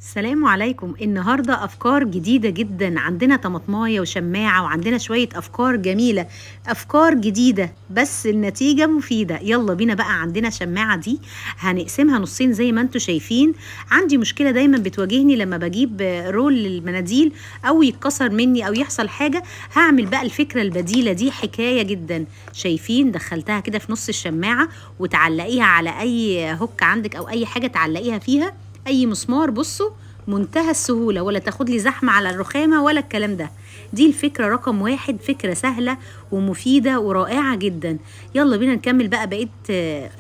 السلام عليكم. النهاردة أفكار جديدة جدا، عندنا طماطماية وشماعة وعندنا شوية أفكار جميلة، أفكار جديدة بس النتيجة مفيدة. يلا بينا بقى. عندنا شماعة دي هنقسمها نصين زي ما انتوا شايفين. عندي مشكلة دايما بتواجهني لما بجيب رول المناديل أو يتكسر مني أو يحصل حاجة. هعمل بقى الفكرة البديلة دي، حكاية جدا. شايفين دخلتها كده في نص الشماعة وتعلقيها على أي هوك عندك أو أي حاجة تعلقيها فيها، اي مسمار. بصوا منتهى السهولة، ولا تاخد لي زحمة على الرخامة ولا الكلام ده. دي الفكرة رقم واحد، فكرة سهلة ومفيدة ورائعة جدا. يلا بينا نكمل بقى بقية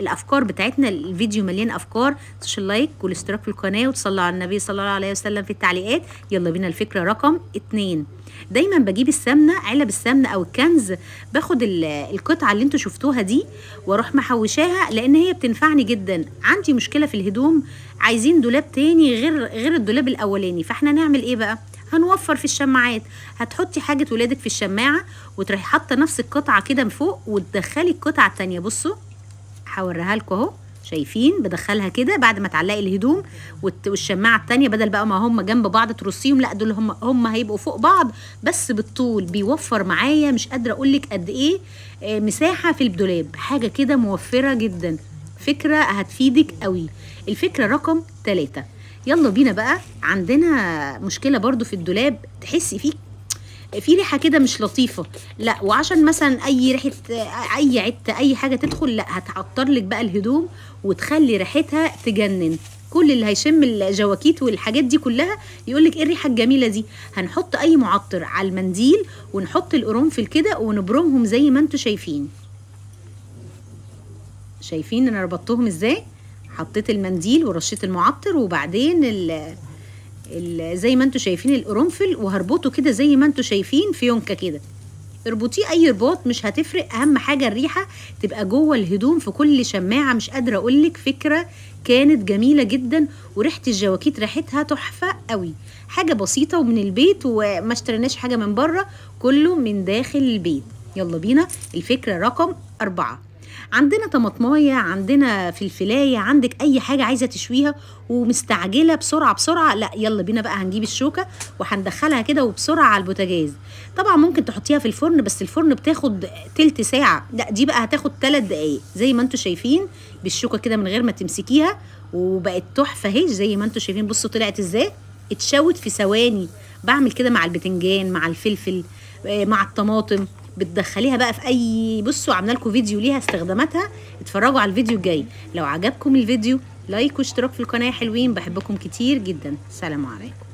الافكار بتاعتنا. الفيديو مليان افكار. تشتركوا اللايك والاشتراك في القناة وتصلوا على النبي صلى الله عليه وسلم في التعليقات. يلا بينا الفكرة رقم 2. دايما بجيب السمنة، علب السمنة او الكنز، باخد القطعة اللي انتوا شفتوها دي واروح محوشاها، لان هي بتنفعني جدا. عندي مشكلة في الهدوم، عايزين دولاب تاني غير الدولاب الاولاني، فاحنا نعمل ايه بقى؟ هنوفر في الشماعات. هتحطي حاجة ولادك في الشماعة وتروحي حاطة نفس القطعة كده من فوق وتدخلي القطعة التانية. بصوا هوريها لكم اهو. شايفين بدخلها كده بعد ما تعلقي الهدوم والشماعه التانية، بدل بقى ما هم جنب بعض ترصيهم، لا دول هم هيبقوا فوق بعض بس بالطول. بيوفر معايا، مش قادره اقول لك قد ايه مساحه في الدولاب. حاجه كده موفره جدا، فكره هتفيدك قوي. الفكره رقم 3. يلا بينا بقى. عندنا مشكله برضو في الدولاب، تحسي فيه في ريحه كده مش لطيفه، لا وعشان مثلا اي ريحه اي عته اي حاجه تدخل، لا هتعطر لك بقى الهدوم وتخلي ريحتها تجنن. كل اللي هيشم الجواكيت والحاجات دي كلها يقول لك ايه الريحه الجميله دي. هنحط اي معطر على المنديل ونحط القرنفل كده ونبرمهم زي ما انتوا شايفين. شايفين انا ربطتهم ازاي؟ حطيت المنديل ورشيت المعطر وبعدين زي ما انتوا شايفين القرنفل، وهربطه كده زي ما انتوا شايفين في يونكه كده. اربطيه اي رباط مش هتفرق، اهم حاجه الريحه تبقى جوه الهدوم في كل شماعه. مش قادره اقولك، فكره كانت جميله جدا، وريحه الجواكيت ريحتها تحفه قوي. حاجه بسيطه ومن البيت، وما اشتريناش حاجه من بره، كله من داخل البيت. يلا بينا الفكره رقم 4. عندنا طماطمايه، عندنا فلفلايه، عندك اي حاجه عايزه تشويها ومستعجله بسرعه بسرعه، لا يلا بينا بقى. هنجيب الشوكه وهندخلها كده وبسرعه على البوتاجاز. طبعا ممكن تحطيها في الفرن، بس الفرن بتاخد تلت ساعه، لا دي بقى هتاخد 3 دقايق زي ما انتوا شايفين بالشوكه كده من غير ما تمسكيها. وبقت تحفه اهي زي ما انتوا شايفين. بصوا طلعت ازاي، اتشوت في ثواني. بعمل كده مع البتنجان، مع الفلفل، مع الطماطم. بتدخليها بقى في اي، بصوا عامله لكم فيديو ليها استخداماتها، اتفرجوا على الفيديو الجاي. لو عجبكم الفيديو لايك واشتراك في القناه. حلوين، بحبكم كتير جدا. سلام عليكم.